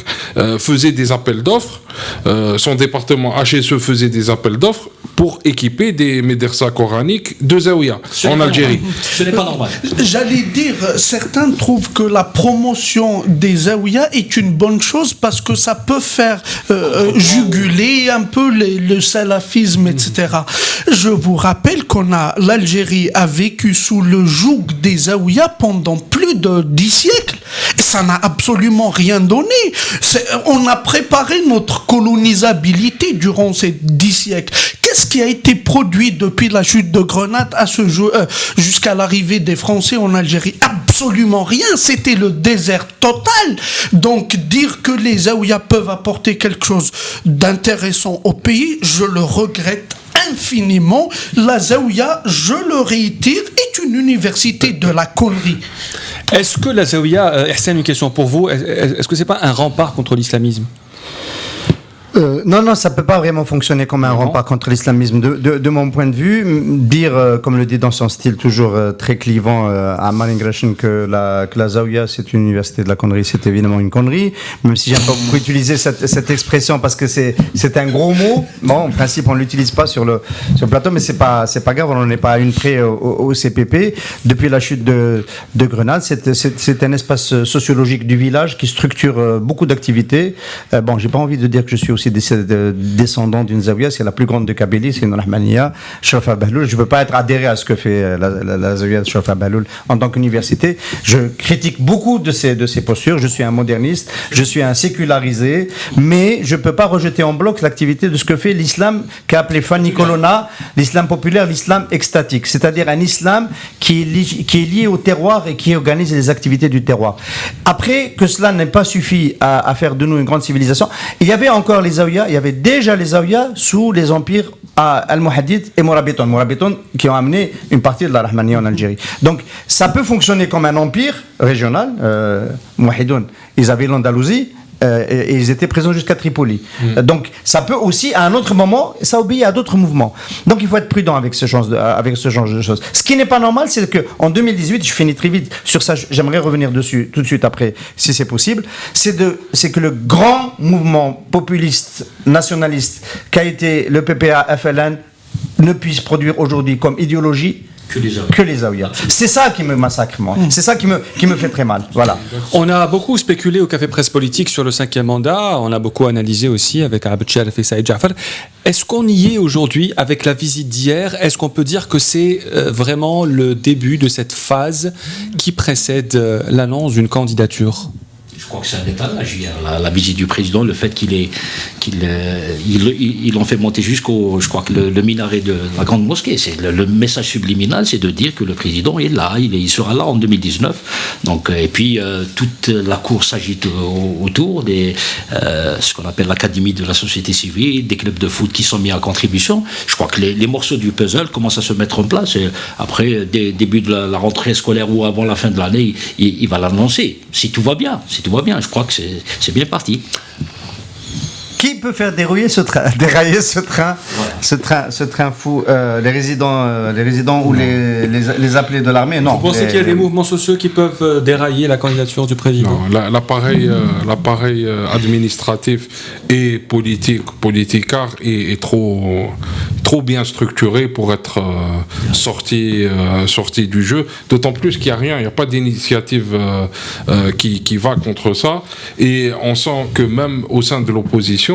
faisait des appels d'offres. Son département HSE faisait des appels d'offres pour équiper des médersas coraniques de zaouïa en Algérie. Ce n'est pas normal. J'allais dire, certains trouvent que la promotion des zaouïas est une bonne chose parce que ça peut faire juguler un peu le salafisme, etc. Je vous rappelle l'Algérie a vécu sous le joug des zaouïas pendant plus de 10 siècles. Ça n'a absolument rien donné. On a préparé notre colonisabilité durant ces 10 siècles. Qu'est-ce qui a été produit depuis la chute de Grenade jusqu'à l'arrivée des Français en Algérie? Absolument rien. C'était le désert total. Donc, dire que les zaouïas peuvent apporter quelque chose d'intéressant au pays, je le regrette infiniment. La zaouïa, je le réitère, est une université de la connerie. Est-ce que la zaouïa, Ihsan, une question pour vous, est-ce que c'est pas un rempart contre l'islamisme ? Non, ça peut pas vraiment fonctionner comme un rempart contre l'islamisme. De mon point de vue, dire, comme le dit dans son style toujours très clivant à Malin Gresham, que la Zaouïa c'est une université de la connerie, c'est évidemment une connerie. Même si j'aime pas beaucoup utiliser cette expression parce que c'est un gros mot. Bon, en principe, on l'utilise pas sur le plateau, mais c'est pas grave. On n'en est pas à une près au CPP. Depuis la chute de Grenade, c'est un espace sociologique du village qui structure beaucoup d'activités. Bon, j'ai pas envie de dire que je suis aussi descendant d'une zaouïa, c'est la plus grande de Kabylie, c'est une Rahmania, Chrafa Bahloul. Je ne veux pas être adhéré à ce que fait la zaouïa de Chrafa Bahloul en tant qu'université. Je critique beaucoup de ces postures. Je suis un moderniste, je suis un sécularisé, mais je ne peux pas rejeter en bloc l'activité de ce que fait l'islam qu'a appelé Fanny Colonna, l'islam populaire, l'islam extatique, c'est-à-dire un islam qui est lié au terroir et qui organise les activités du terroir. Après que cela n'ait pas suffi à faire de nous une grande civilisation, il y avait encore les Zaouïas, il y avait déjà les Zaouïas sous les empires Al-Muhaddith et Mourabiton qui ont amené une partie de la Rahmaniya en Algérie. Donc ça peut fonctionner comme un empire régional. Mouhidoun, ils avaient l'Andalousie. Et ils étaient présents jusqu'à Tripoli. Donc, ça peut aussi, à un autre moment, ça obéit à d'autres mouvements. Donc, il faut être prudent avec ce genre de choses. Ce qui n'est pas normal, c'est qu'en 2018, je finis très vite sur ça, j'aimerais revenir dessus tout de suite après, si c'est possible, c'est que le grand mouvement populiste, nationaliste, qu'a été le PPA-FLN, ne puisse produire aujourd'hui comme idéologie que les Zaouïas. C'est ça qui me massacre, moi. C'est ça qui me fait très mal. Voilà. On a beaucoup spéculé au Café Presse Politique sur le 5e mandat. On a beaucoup analysé aussi avec Abed Chalef et Saïd Jafar. Est-ce qu'on y est aujourd'hui avec la visite d'hier? Est-ce qu'on peut dire que c'est vraiment le début de cette phase qui précède l'annonce d'une candidature? Je crois que c'est un étalage hier, la visite du président, le fait qu'ils l'ont fait monter jusqu'au, je crois que le minaret de la grande mosquée. C'est le message subliminal, c'est de dire que le président est là, il sera là en 2019. Donc, et puis toute la cour s'agite autour des ce qu'on appelle l'académie de la société civile, des clubs de foot qui sont mis à contribution. Je crois que les morceaux du puzzle commencent à se mettre en place. Et après, début de la rentrée scolaire ou avant la fin de l'année, il va l'annoncer. Si tout va bien. Je crois que c'est bien parti. Qui peut faire dérailler ce train, ce train fou, les résidents ou les appelés de l'armée? Non. Vous pensez qu'il y a des mouvements sociaux qui peuvent dérailler la candidature du président? Non, l'appareil administratif et politicard est trop bien structuré pour être sorti du jeu. D'autant plus qu'il n'y a pas d'initiative qui va contre ça. Et on sent que même au sein de l'opposition,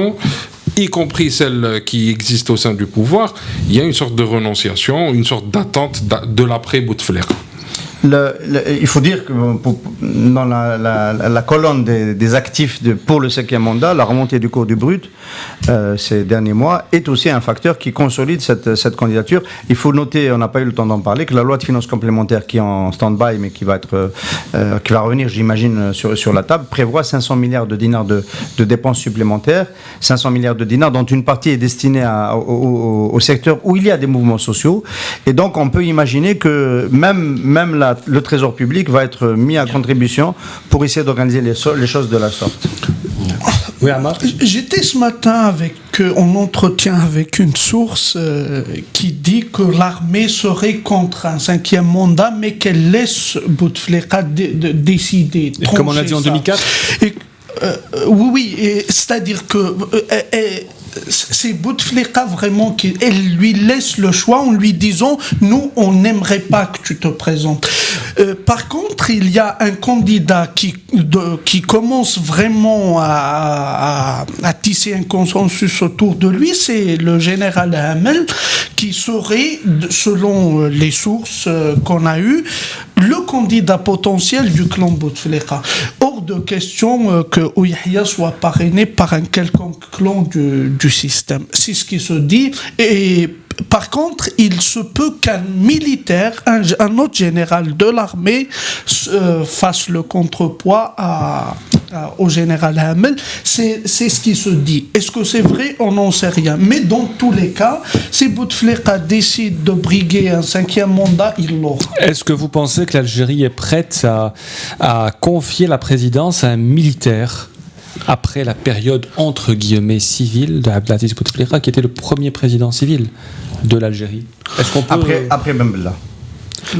y compris celle qui existe au sein du pouvoir, il y a une sorte de renonciation, une sorte d'attente de l'après-Bouteflika. Il faut dire que dans la colonne des actifs pour le 5e mandat, la remontée du cours du brut ces derniers mois est aussi un facteur qui consolide cette candidature. Il faut noter, on n'a pas eu le temps d'en parler, que la loi de finances complémentaire qui est en stand-by mais qui va revenir, j'imagine, sur la table, prévoit 500 milliards de dinars de dépenses supplémentaires, 500 milliards de dinars dont une partie est destinée au secteur où il y a des mouvements sociaux. Et donc on peut imaginer que même le trésor public va être mis à contribution pour essayer d'organiser les choses de la sorte. Oui, j'étais ce matin en entretien avec une source qui dit que l'armée serait contre un 5e mandat, mais qu'elle laisse Bouteflika décider. Comme on l'a dit en 2004 Oui, c'est-à-dire que c'est Bouteflika vraiment elle lui laisse le choix en lui disant nous on n'aimerait pas que tu te présentes. Par contre, il y a un candidat qui commence vraiment à tisser un consensus autour de lui, c'est le général Hamel, qui serait, selon les sources qu'on a eues, le candidat potentiel du clan Bouteflika. Hors de question que Ouihia soit parrainé par un quelconque clan du système. C'est ce qui se dit. Et par contre, il se peut qu'un militaire, un autre général de l'armée, fasse le contrepoids au général Hamel. C'est ce qui se dit. Est-ce que c'est vrai? On n'en sait rien. Mais dans tous les cas, si Bouteflika décide de briguer un 5e mandat, il l'aura. Est-ce que vous pensez que l'Algérie est prête à confier la présidence à un militaire après la période entre guillemets civile d'Abdelaziz Bouteflika, qui était le premier président civil de l'Algérie? Est-ce qu'on peut... Après Ben Bella.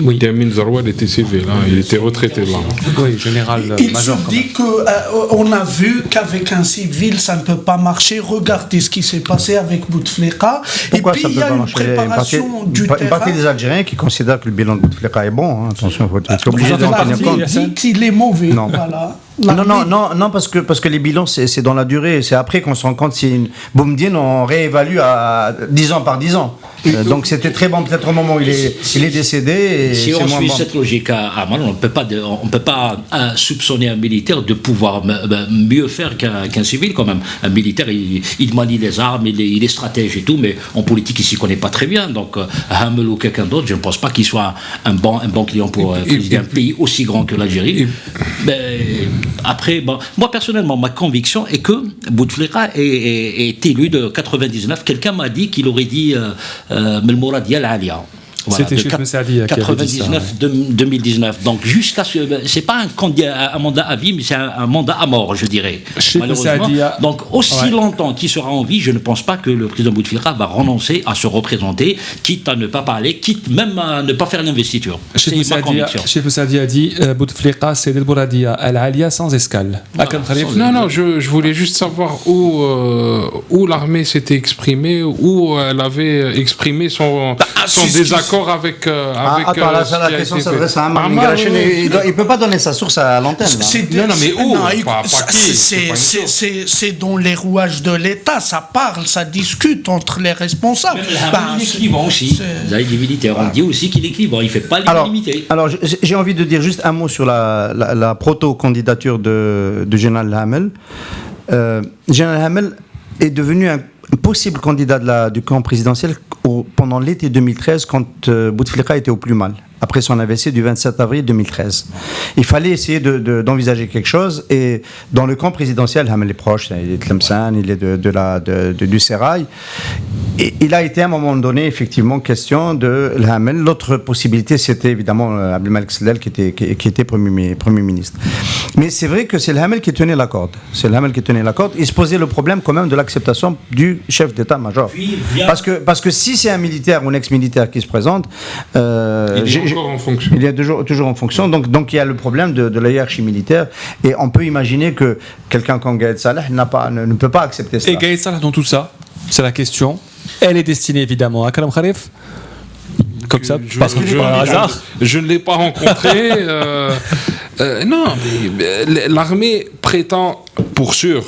Oui. Yamin Zaroual était civil, il était retraité là. Oui, général major. Il se dit qu'on a vu qu'avec un civil, ça ne peut pas marcher. Regardez ce qui s'est passé avec Bouteflika. Pourquoi et puis, ça peut pas marcher? Une partie des Algériens qui considèrent que le bilan de Bouteflika est bon. Hein. Attention, il faut obligé d'en tenir compte. Dit qu'il est mauvais. Non. Voilà. Non, parce que les bilans, c'est dans la durée. C'est après qu'on se rend compte si une Boumediene, on réévalue à 10 ans par 10 ans. Donc c'était très bon peut-être au moment où il est décédé. Et si c'est on moins suit bon. cette logique à Amal, on ne peut pas soupçonner un militaire de pouvoir mieux faire qu'un civil quand même. Un militaire, il manie les armes, il est stratège et tout, mais en politique, il s'y connaît pas très bien. Donc Hamel ou quelqu'un d'autre, je ne pense pas qu'il soit un bon client pour présider un pays aussi grand que l'Algérie. Après, moi personnellement, ma conviction est que Bouteflika est élu de 99. Quelqu'un m'a dit qu'il aurait dit Melmoura Dial Alia. Voilà, c'était Chef Messaadi qui avait dit ça. 99-2019. Donc jusqu'à c'est pas un mandat à vie, mais c'est un mandat à mort, je dirais. Malheureusement. Donc aussi longtemps qu'il sera en vie, je ne pense pas que le président Bouteflika va renoncer à se représenter, quitte à ne pas parler, quitte même à ne pas faire l'investiture. C'est ma conviction. Chef Messaadi a dit Bouteflika, c'est Del Bouradia Al-Alia sans escale. Non, je voulais juste savoir où l'armée s'était exprimée, où elle avait exprimé son désaccord avec attends, là, la question s'adresse à Amal Mingrachen. Il ne peut pas donner sa source à l'antenne. Non, mais où c'est dans les rouages de l'État, ça parle, ça discute entre les responsables. Il est clivant aussi. Les militaires, on dit aussi qu'il est clivant, il ne fait pas l'unanimité. Alors, j'ai envie de dire juste un mot sur la proto-candidature de Général Hamel. Général Hamel est devenu un possible candidat du camp présidentiel pendant l'été 2013, quand Bouteflika était au plus mal, après son AVC du 27 avril 2013. Il fallait essayer d'envisager quelque chose, et dans le camp présidentiel, Hamel est proche, il est de Tlemcen, il est du Sérail, et il a été à un moment donné effectivement question de Hamel. L'autre possibilité, c'était évidemment Abdelmalek Sedel qui était premier ministre. Mais c'est vrai que c'est Hamel qui tenait la corde. Il se posait le problème quand même de l'acceptation du chef d'état-major. Parce que si c'est un militaire ou un ex-militaire qui se présente, il est encore en fonction. Il est toujours en fonction. Donc il y a le problème de la hiérarchie militaire, et on peut imaginer que quelqu'un comme Gaël Salah ne peut pas accepter ça. Et Gaël Salah dans tout ça, c'est la question. Elle est destinée évidemment à Kalam Khalif. Comme ça, parce que par hasard. Je ne l'ai pas rencontré. Non, mais l'armée prétend pour sûr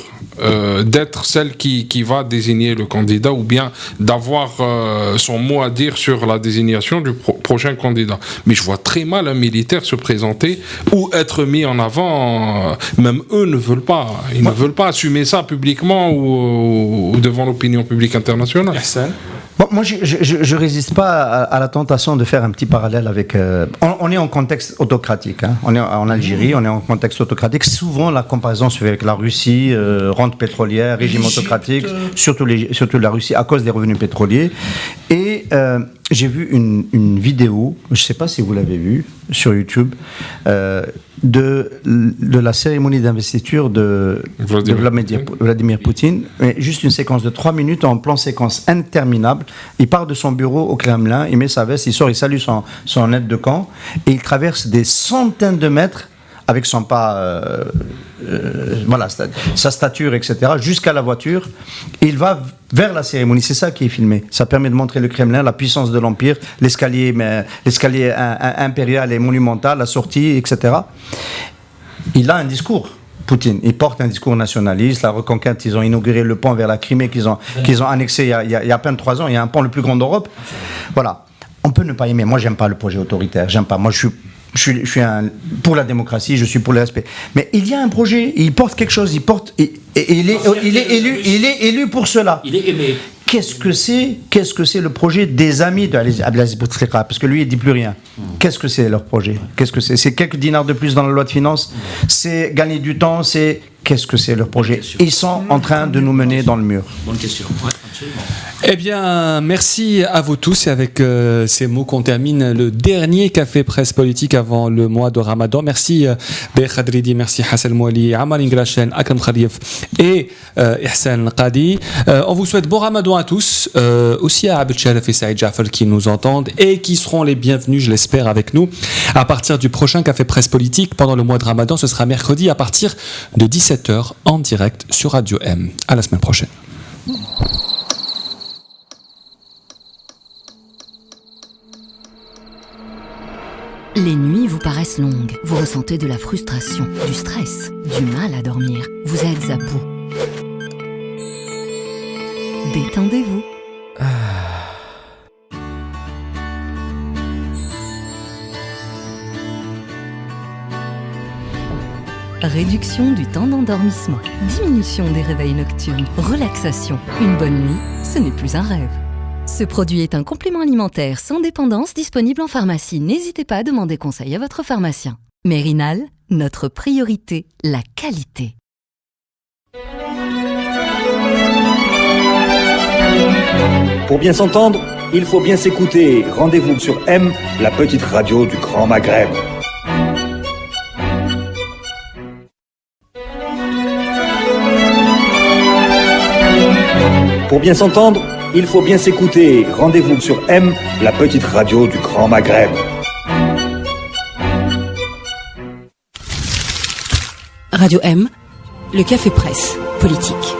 d'être celle qui va désigner le candidat, ou bien d'avoir son mot à dire sur la désignation du prochain candidat. Mais je vois très mal un militaire se présenter ou être mis en avant. Même eux ne veulent pas. Ils ne veulent pas assumer ça publiquement ou devant l'opinion publique internationale. Bon, moi, je résiste pas à la tentation de faire un petit parallèle avec... on est en contexte autocratique. Hein. On est en Algérie, on est en contexte autocratique. Souvent, la comparaison se fait avec la Russie, rente pétrolière, régime autocratique, surtout la Russie, à cause des revenus pétroliers. Et j'ai vu une vidéo, je ne sais pas si vous l'avez vue, sur YouTube, de la cérémonie d'investiture de Vladimir Poutine. Juste une séquence de 3 minutes en plan séquence interminable. Il part de son bureau au Kremlin, il met sa veste, il sort, il salue son aide de camp, et il traverse des centaines de mètres avec son pas, sa stature, etc., jusqu'à la voiture. Il va vers la cérémonie. C'est ça qui est filmé. Ça permet de montrer le Kremlin, la puissance de l'Empire, l'escalier impérial et monumental, la sortie, etc. Il a un discours. Poutine, il porte un discours nationaliste, la reconquête, ils ont inauguré le pont vers la Crimée qu'ils ont annexé il y a à peine 3 ans, il y a un pont le plus grand d'Europe. Voilà. On peut ne pas aimer. Moi, j'aime pas le projet autoritaire. J'aime pas. Moi, je suis pour la démocratie, je suis pour le respect. Mais il y a un projet, il porte quelque chose, il est élu pour cela. Il est aimé. Qu'est-ce que c'est le projet des amis d'Abdelaziz Bouteflika? Parce que lui, il dit plus rien. Qu'est-ce que c'est leur projet? Qu'est-ce que c'est? C'est quelques dinars de plus dans la loi de finances? C'est gagner du temps? Qu'est-ce que c'est leur projet? Ils sont en train de nous mener dans le mur. Bonne question. Ouais, absolument. Eh bien, merci à vous tous. Et avec ces mots qu'on termine le dernier café presse politique avant le mois de Ramadan. Merci Beher Khadridi, merci Hassan Mouali, Amal Ingrachen, Akram Khalif et Ihsan Qadi. On vous souhaite bon Ramadan à tous, aussi à Abed Sharaf et Saïd Jafel qui nous entendent et qui seront les bienvenus, je l'espère, avec nous à partir du prochain café presse politique pendant le mois de Ramadan. Ce sera mercredi à partir de 17h en direct sur Radio M. À la semaine prochaine. Les nuits vous paraissent longues, vous ressentez de la frustration, du stress, du mal à dormir, vous êtes à bout. Détendez-vous. réduction du temps d'endormissement, diminution des réveils nocturnes, relaxation. Une bonne nuit, ce n'est plus un rêve. Ce produit est un complément alimentaire sans dépendance disponible en pharmacie. N'hésitez pas à demander conseil à votre pharmacien. Mérinal, notre priorité, la qualité. Pour bien s'entendre, il faut bien s'écouter. Rendez-vous sur M, la petite radio du Grand Maghreb. Pour bien s'entendre, il faut bien s'écouter. Rendez-vous sur M, la petite radio du Grand Maghreb. Radio M, le café presse politique.